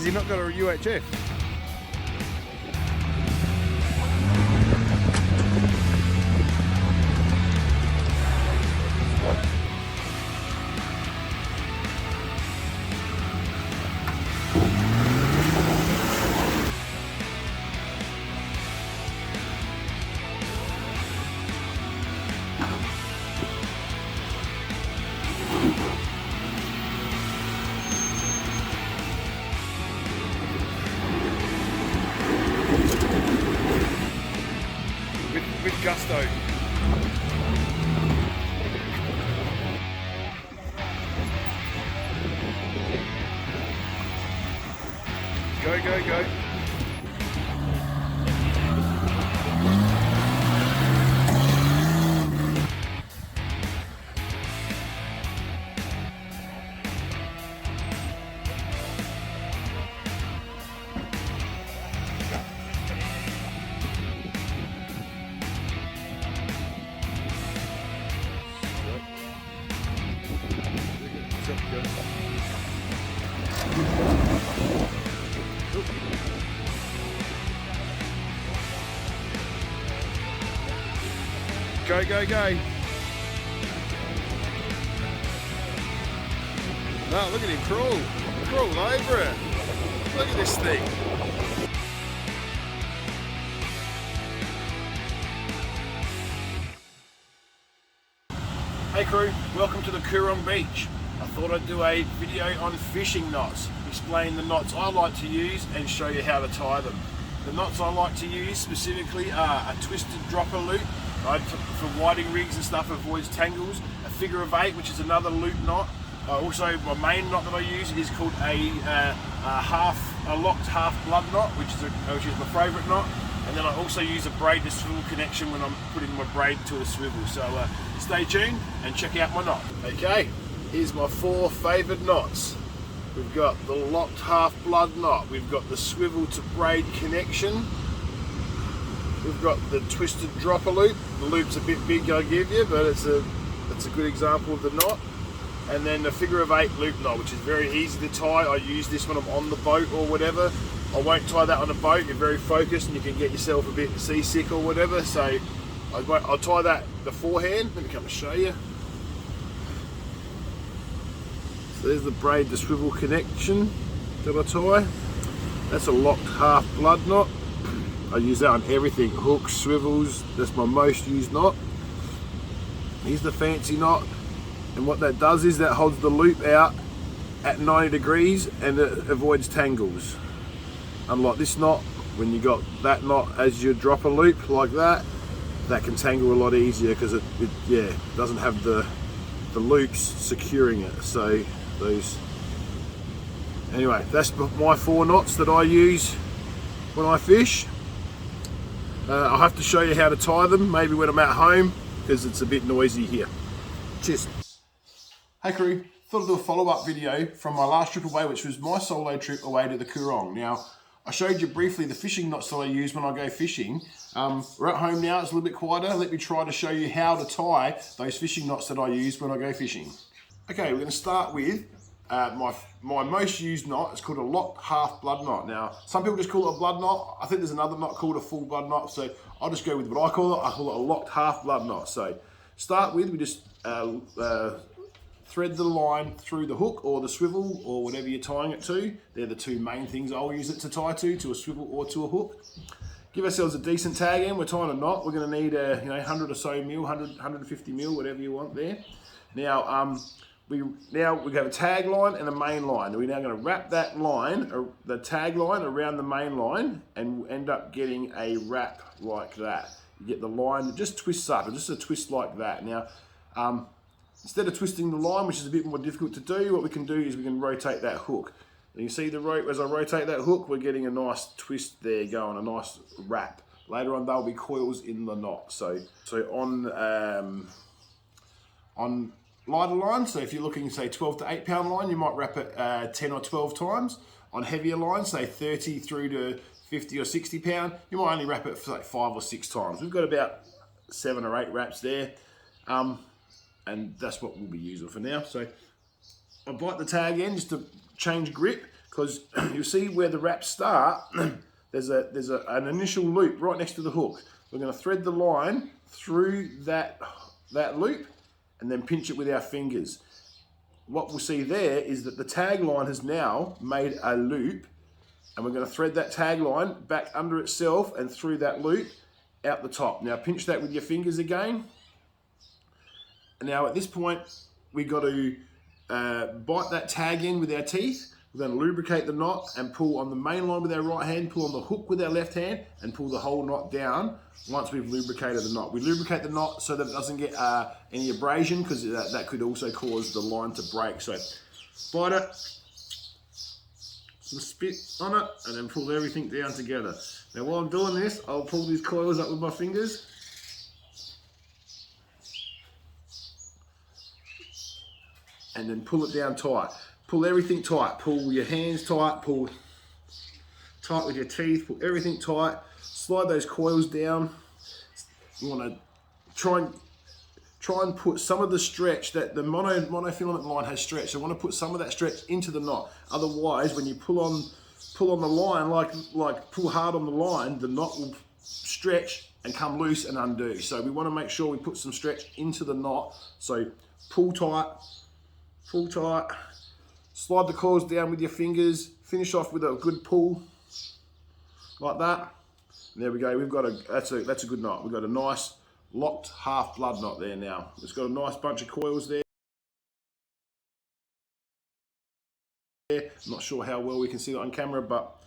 you not got a UHF? With gusto. Go, go, go. Go, go, go. No, look at him crawl. Crawl over it. Look at this thing. Hey crew, welcome to the Coorong Beach. I thought I'd do a video on fishing knots, explain the knots I like to use and show you how to tie them. The knots I like to use specifically are a twisted dropper loop, right, for whiting rigs and stuff, avoids tangles, a figure of 8, which is another loop knot. Also, my main knot that I use is called a locked half blood knot, which is my favourite knot. And then I also use a braid to swivel connection when I'm putting my braid to a swivel. So stay tuned and check out my knot. Okay, here's my 4 favourite knots. We've got the locked half blood knot, we've got the swivel to braid connection, we've got the twisted dropper loop. The loop's a bit big, I give you, but it's a good example of the knot. And then the figure of 8 loop knot, which is very easy to tie. I use this when I'm on the boat or whatever. I won't tie that on a boat, you're very focused and you can get yourself a bit seasick or whatever. So I'll tie that beforehand. Let me come and show you. So there's the braid to swivel connection that I tie. That's a locked half blood knot. I use that on everything, hooks, swivels, that's my most used knot. Here's the fancy knot, and what that does is that holds the loop out at 90 degrees and it avoids tangles. Unlike this knot, when you got that knot as your dropper loop like that can tangle a lot easier because it doesn't have the loops securing it. So anyway, that's my 4 knots that I use when I fish. I'll have to show you how to tie them maybe when I'm at home because it's a bit noisy here. Cheers. Hey crew, thought I'd do a follow-up video from my last trip away, which was my solo trip away to the Coorong. Now, I showed you briefly the fishing knots that I use when I go fishing. We're at home now, it's a little bit quieter. Let me try to show you how to tie those fishing knots that I use when I go fishing. Okay, we're going to start with my most used knot. It's called a locked half blood knot. Now, some people just call it a blood knot. I think there's another knot called a full blood knot, so I'll just go with what I call it. I call it a locked half blood knot. So, start with, we just thread the line through the hook or the swivel or whatever you're tying it to. They're the 2 main things I'll use it to tie to a swivel or to a hook. Give ourselves a decent tag end. We're tying a knot. We're going to need 100 or so mil, 150 mil, whatever you want there. Now, we have a tag line and a main line. We're now going to wrap that line, the tag line, around the main line, and we'll end up getting a wrap like that. You get the line that just twists up, just a twist like that. Now, instead of twisting the line, which is a bit more difficult to do, what we can do is we can rotate that hook. And you see the rope, as I rotate that hook, we're getting a nice twist there going, a nice wrap. Later on, there'll be coils in the knot. So on lighter lines, so if you're looking, say, 12 to 8 pound line, you might wrap it 10 or 12 times. On heavier lines, say 30 through to 50 or 60 pound, you might only wrap it for like 5 or 6 times. We've got about 7 or 8 wraps there. And that's what we'll be using for now. So I bite the tag end just to change grip, because you see where the wraps start, there's an initial loop right next to the hook. We're going to thread the line through that loop and then pinch it with our fingers. What we'll see there is that the tag line has now made a loop, and we're going to thread that tag line back under itself and through that loop out the top. Now pinch that with your fingers again. And now at this point, we've got to bite that tag in with our teeth. We're going to lubricate the knot and pull on the main line with our right hand, pull on the hook with our left hand, and pull the whole knot down once we've lubricated the knot. We lubricate the knot so that it doesn't get any abrasion, because that could also cause the line to break. So bite it, some spit on it, and then pull everything down together. Now while I'm doing this, I'll pull these coils up with my fingers. And then pull it down tight. Pull everything tight. Pull your hands tight. Pull tight with your teeth. Pull everything tight. Slide those coils down. You want to try and put some of the stretch that the monofilament line has stretch. So I want to put some of that stretch into the knot. Otherwise, when you pull on the line, like pull hard on the line, the knot will stretch and come loose and undo. So we want to make sure we put some stretch into the knot. So pull tight. Pull tight, slide the coils down with your fingers, finish off with a good pull, like that. And there we go, we've got that's a good knot. We've got a nice locked half blood knot there now. It's got a nice bunch of coils there. I'm not sure how well we can see that on camera, but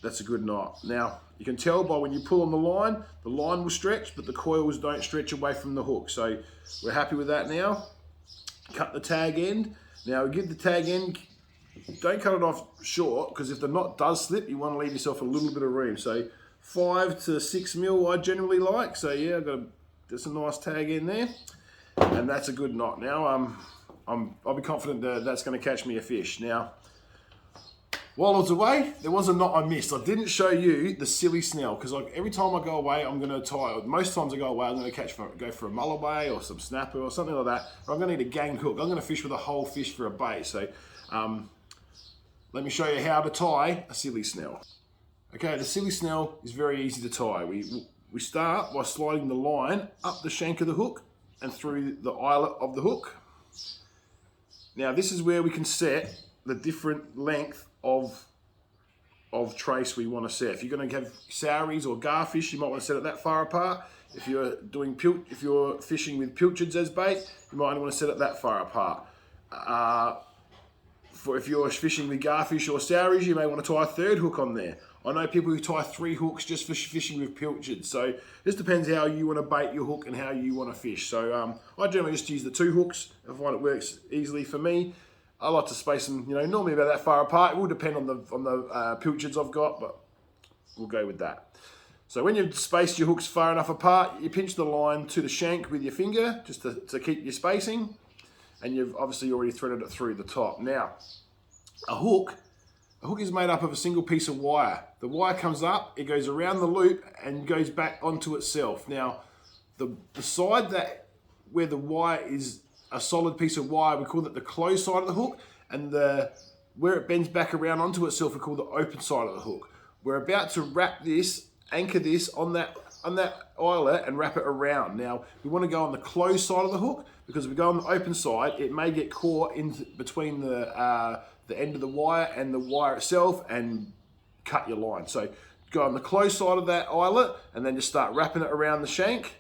that's a good knot. Now, you can tell by when you pull on the line will stretch, but the coils don't stretch away from the hook. So we're happy with that now. Cut the tag end. Now give the tag end, don't cut it off short, because if the knot does slip, you want to leave yourself a little bit of room. So 5 to 6 mil I generally like. So yeah, there's a nice tag in there, and that's a good knot. Now I'll be confident that that's going to catch me a fish. Now, while I was away, there was a knot I missed. I didn't show you the silly snell, because like every time I go away, I'm going to tie. Most times I go away, I'm going to go for a mulloway or some snapper or something like that. Or I'm going to need a gang hook. I'm going to fish with a whole fish for a bait. So let me show you how to tie a silly snell. Okay, the silly snell is very easy to tie. We start by sliding the line up the shank of the hook and through the eyelet of the hook. Now this is where we can set the different length of trace we want to set. If you're going to have sowies or garfish, you might want to set it that far apart. If you're fishing with pilchards as bait, you might want to set it that far apart. If you're fishing with garfish or sowies, you may want to tie a third hook on there. I know people who tie 3 hooks just for fishing with pilchards. So this depends how you want to bait your hook and how you want to fish. So I generally just use the 2 hooks. I find it works easily for me. I like to space them, normally about that far apart. It will depend on the pilchards I've got, but we'll go with that. So when you've spaced your hooks far enough apart, you pinch the line to the shank with your finger, just to keep your spacing, and you've obviously already threaded it through the top. Now, a hook is made up of a single piece of wire. The wire comes up, it goes around the loop and goes back onto itself. Now, the side where the wire is a solid piece of wire, we call that the closed side of the hook, and where it bends back around onto itself, we call the open side of the hook. We're about to anchor this on that eyelet and wrap it around. Now, we want to go on the closed side of the hook, because if we go on the open side, it may get caught in between the end of the wire and the wire itself and cut your line. So go on the closed side of that eyelet and then just start wrapping it around the shank.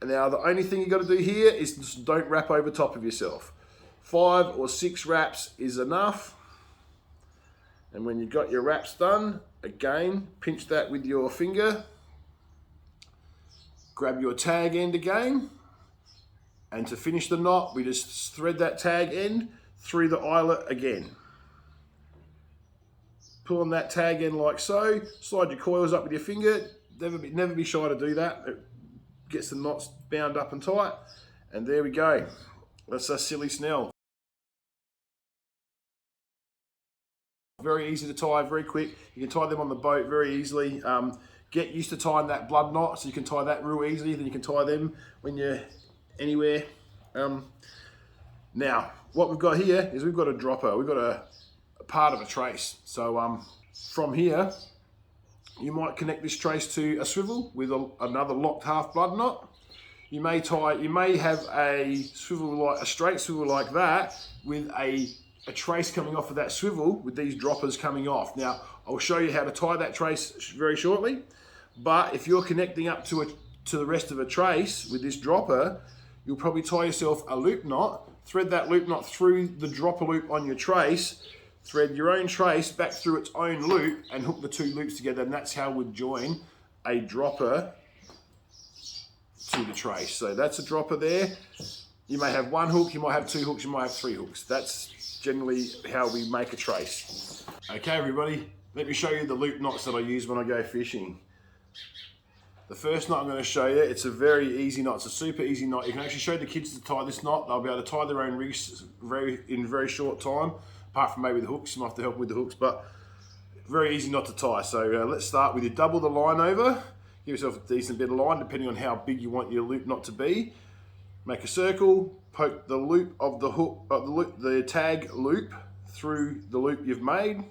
And now the only thing you got to do here is just don't wrap over top of yourself. 5 or 6 wraps is enough. And when you've got your wraps done, again, pinch that with your finger. Grab your tag end again. And to finish the knot, we just thread that tag end through the eyelet again. Pull on that tag end like so. Slide your coils up with your finger. Never be shy to do that. It gets the knots bound up and tight. And there we go. That's a silly snell. Very easy to tie, very quick. You can tie them on the boat very easily. Get used to tying that blood knot so you can tie that real easily. Then you can tie them when you're anywhere. Now, what we've got here is we've got a dropper. We've got a part of a trace. So from here, you might connect this trace to a swivel with another locked half blood knot. You may have a straight swivel like that with a trace coming off of that swivel with these droppers coming off. Now, I'll show you how to tie that trace very shortly, but if you're connecting up to the rest of a trace with this dropper, you'll probably tie yourself a loop knot, thread that loop knot through the dropper loop on your trace, thread your own trace back through its own loop and hook the two loops together, and that's how we'd join a dropper to the trace. So that's a dropper there. You may have one hook, you might have two hooks, you might have three hooks. That's generally how we make a trace. Okay everybody, let me show you the loop knots that I use when I go fishing. The first knot I'm going to show you, it's a very easy knot. It's a super easy knot. You can actually show the kids to tie this knot. They'll be able to tie their own rigs in very short time, apart from maybe the hooks. You might have to help with the hooks, but very easy knot to tie. So let's start with you. Double the line over. Give yourself a decent bit of line, depending on how big you want your loop knot to be. Make a circle, poke the loop of the hook, the tag loop through the loop you've made.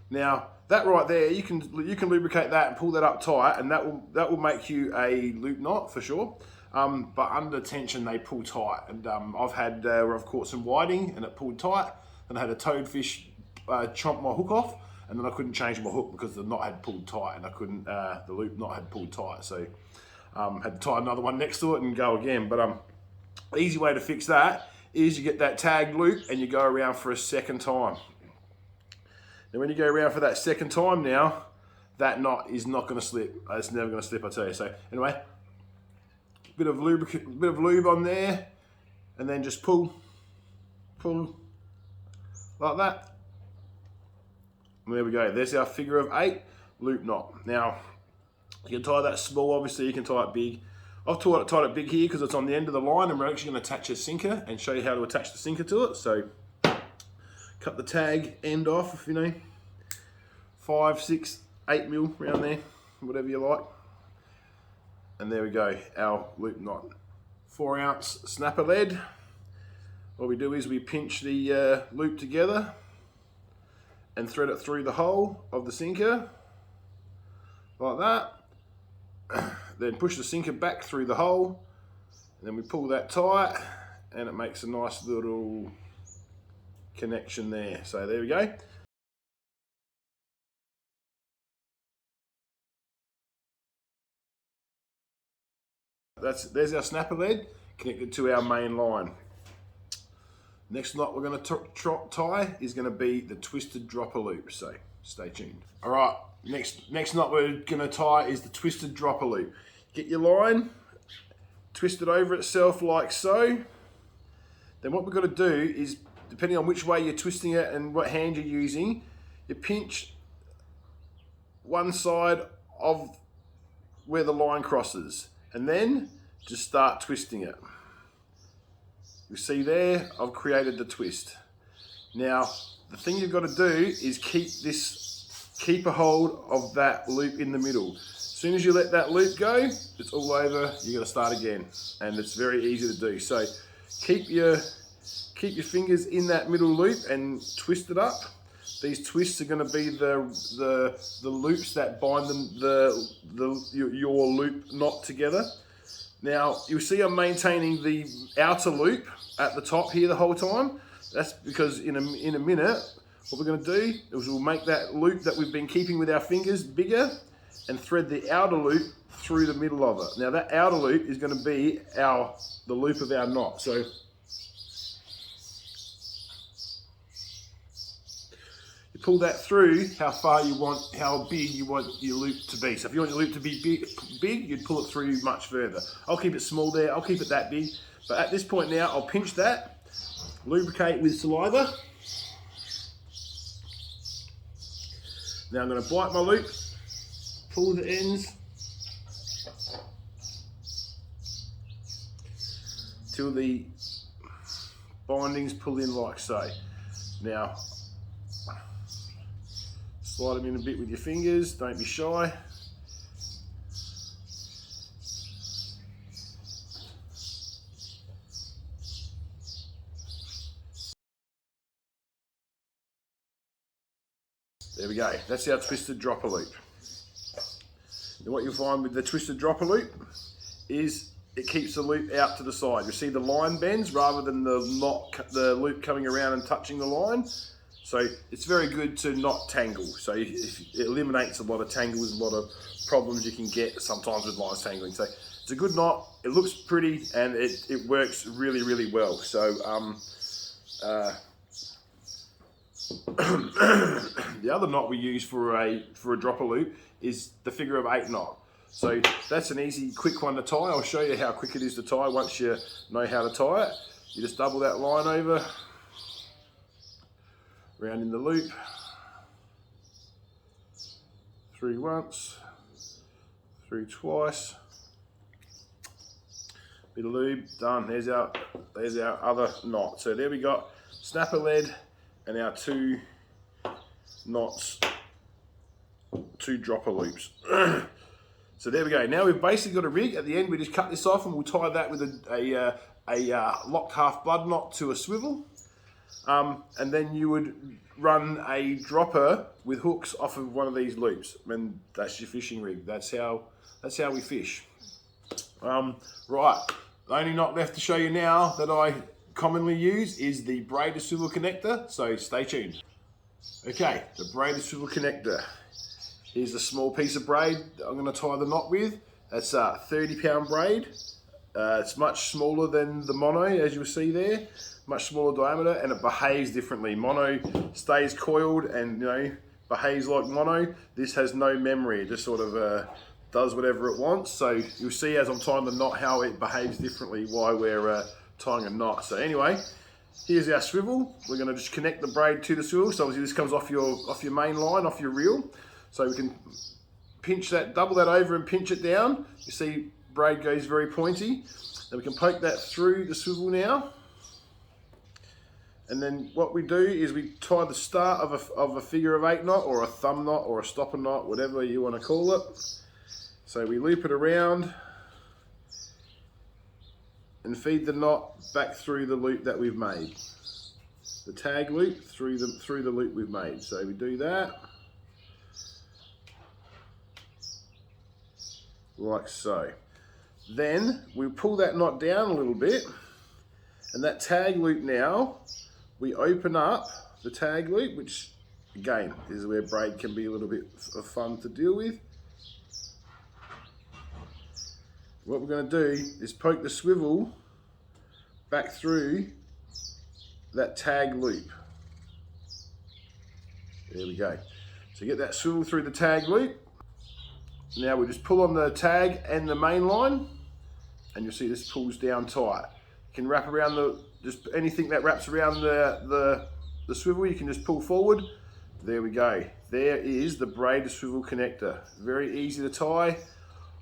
Now that right there, you can lubricate that and pull that up tight, and that will make you a loop knot for sure. But under tension they pull tight, and I've had where I've caught some whiting and it pulled tight, and I had a toadfish chomp my hook off, and then I couldn't change my hook because the knot had pulled tight, and I couldn't the loop knot had pulled tight, so had to tie another one next to it and go again. But the easy way to fix that is you get that tag loop and you go around for a second time. Now when you go around for that second time now, that knot is not going to slip. It's never going to slip, I tell you. So anyway, bit of lube on there, and then just pull like that. And there we go. There's our figure of 8 loop knot. Now you can tie that small, obviously you can tie it big. I've tied it big here because it's on the end of the line, and we're actually going to attach a sinker and show you how to attach the sinker to it. So cut the tag end off, 5, 6, 8 mil around there, whatever you like. And there we go, our loop knot. 4 ounce snapper lead. What we do is we pinch the loop together and thread it through the hole of the sinker, like that. Then push the sinker back through the hole, and then we pull that tight, and it makes a nice little connection there. So there we go. There's our snapper lead connected to our main line. Next knot we're going to tie is going to be the twisted dropper loop, so stay tuned. All right, next knot we're going to tie is the twisted dropper loop. Get your line, twist it over itself like so. Then what we're going to do is, depending on which way you're twisting it and what hand you're using, you pinch one side of where the line crosses, and then just start twisting it. You see there, I've created the twist. Now, the thing you've got to do is keep a hold of that loop in the middle. As soon as you let that loop go, it's all over, you're gonna start again. And it's very easy to do. So keep your fingers in that middle loop and twist it up. These twists are going to be the loops that bind your loop knot together. Now you'll see I'm maintaining the outer loop at the top here the whole time. That's because in a minute what we're going to do is we'll make that loop that we've been keeping with our fingers bigger and thread the outer loop through the middle of it. Now that outer loop is going to be the loop of our knot. So you pull that through how big you want your loop to be. So if you want your loop to be big, you'd pull it through much further. I'll keep it small there, I'll keep it that big. But at this point now, I'll pinch that, lubricate with saliva. Now I'm going to bite my loop, pull the ends till the bindings pull in like so. Now, slide them in a bit with your fingers, don't be shy. There we go. That's our twisted dropper loop. And what you'll find with the twisted dropper loop is it keeps the loop out to the side. You see the line bends rather than the loop coming around and touching the line. So it's very good to not tangle. So it eliminates a lot of tangles, a lot of problems you can get sometimes with line tangling. So it's a good knot. It looks pretty and it works really, really well. So the other knot we use for a dropper loop is the figure of 8 knot. So that's an easy, quick one to tie. I'll show you how quick it is to tie once you know how to tie it. You just double that line over, round in the loop, through once, through twice, bit of lube, done. There's our other knot. So there we got snapper lead and our 2 knots, 2 dropper loops. So there we go. Now we've basically got a rig. At the end, we just cut this off and we'll tie that with a locked half blood knot to a swivel. And then you would run a dropper with hooks off of one of these loops. And that's your fishing rig. That's how we fish. Right, the only knot left to show you now that I commonly use is the braid to swivel connector. So stay tuned. Okay, the braid to swivel connector. Here's a small piece of braid that I'm going to tie the knot with. That's a 30-pound braid. It's much smaller than the mono, as you'll see there. Much smaller diameter, and it behaves differently. Mono stays coiled and behaves like mono. This has no memory. It just sort of does whatever it wants. So you'll see as I'm tying the knot how it behaves differently while we're tying a knot. So anyway, here's our swivel. We're going to just connect the braid to the swivel. So obviously this comes off your main line, off your reel. So we can pinch that, double that over and pinch it down. You see braid goes very pointy. Then we can poke that through the swivel now. And then what we do is we tie the start of a figure of 8 knot or a thumb knot or a stopper knot, whatever you want to call it. So we loop it around and feed the knot back through the loop that we've made. The tag loop through the loop we've made. So we do that. Like so. Then we pull that knot down a little bit, and that tag loop now, we open up the tag loop, which again is where braid can be a little bit of fun to deal with. What we're going to do is poke the swivel back through that tag loop. There we go. So get that swivel through the tag loop. Now we just pull on the tag and the main line, and you'll see this pulls down tight. You can wrap around just anything that wraps around the swivel, you can just pull forward. There we go. There is the braid to swivel connector. Very easy to tie.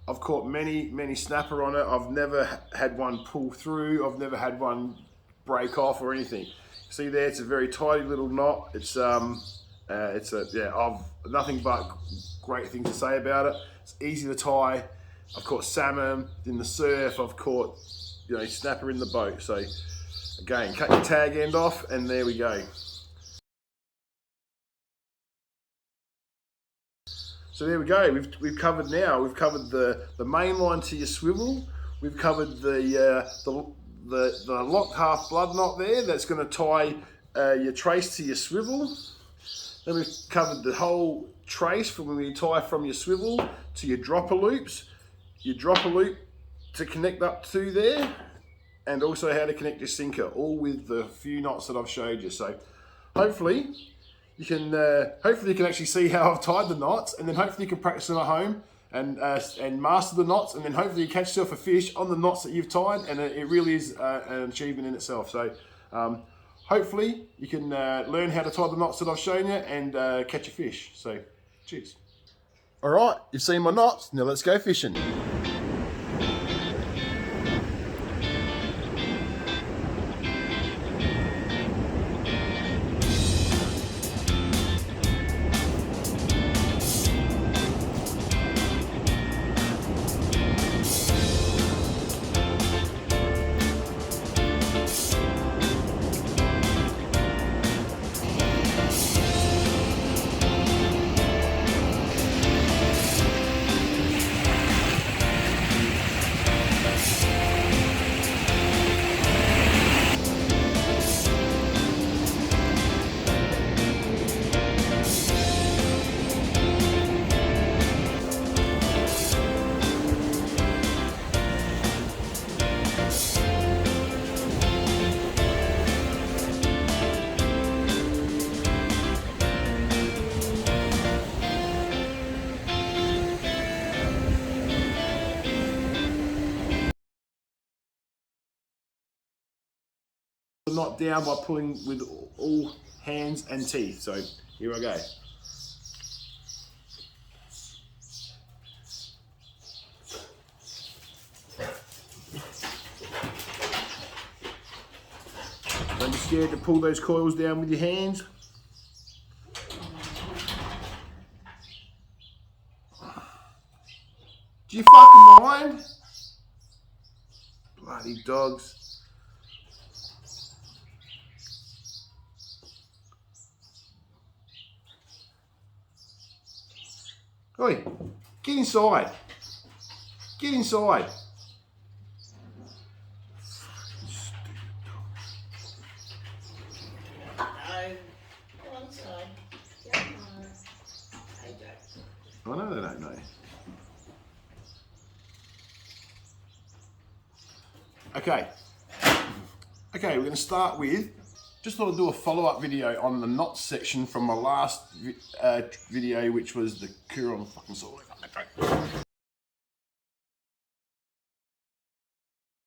I've caught many snapper on it. I've never had one pull through. I've never had one break off or anything. See there, it's a very tidy little knot. I've nothing but great things to say about it. It's easy to tie. I've caught salmon in the surf. I've caught snapper in the boat. So again, cut your tag end off, and there we go. So there we go. We've covered now. We've covered the main line to your swivel. We've covered the locked half blood knot there. That's going to tie your trace to your swivel. Then we've covered the whole trace from when you tie from your swivel to your dropper loops, your dropper loop to connect up to there, and also how to connect your sinker, all with the few knots that I've showed you. So hopefully you can actually see how I've tied the knots, and then hopefully you can practice them at home and master the knots, and then hopefully you catch yourself a fish on the knots that you've tied, and it really is an achievement in itself. So hopefully you can learn how to tie the knots that I've shown you and catch a fish. So cheers. All right, you've seen my knots, now let's go fishing. the knot down by pulling with all hands and teeth. So here I go. Don't be scared to pull those coils down with your hands. Do you fucking mind? Bloody dogs. Oi, get inside. Get inside. I know they don't know. Okay, we're going to start with, just thought I'd do a follow-up video on the knots section from my last video, which was the Kuron fucking sword.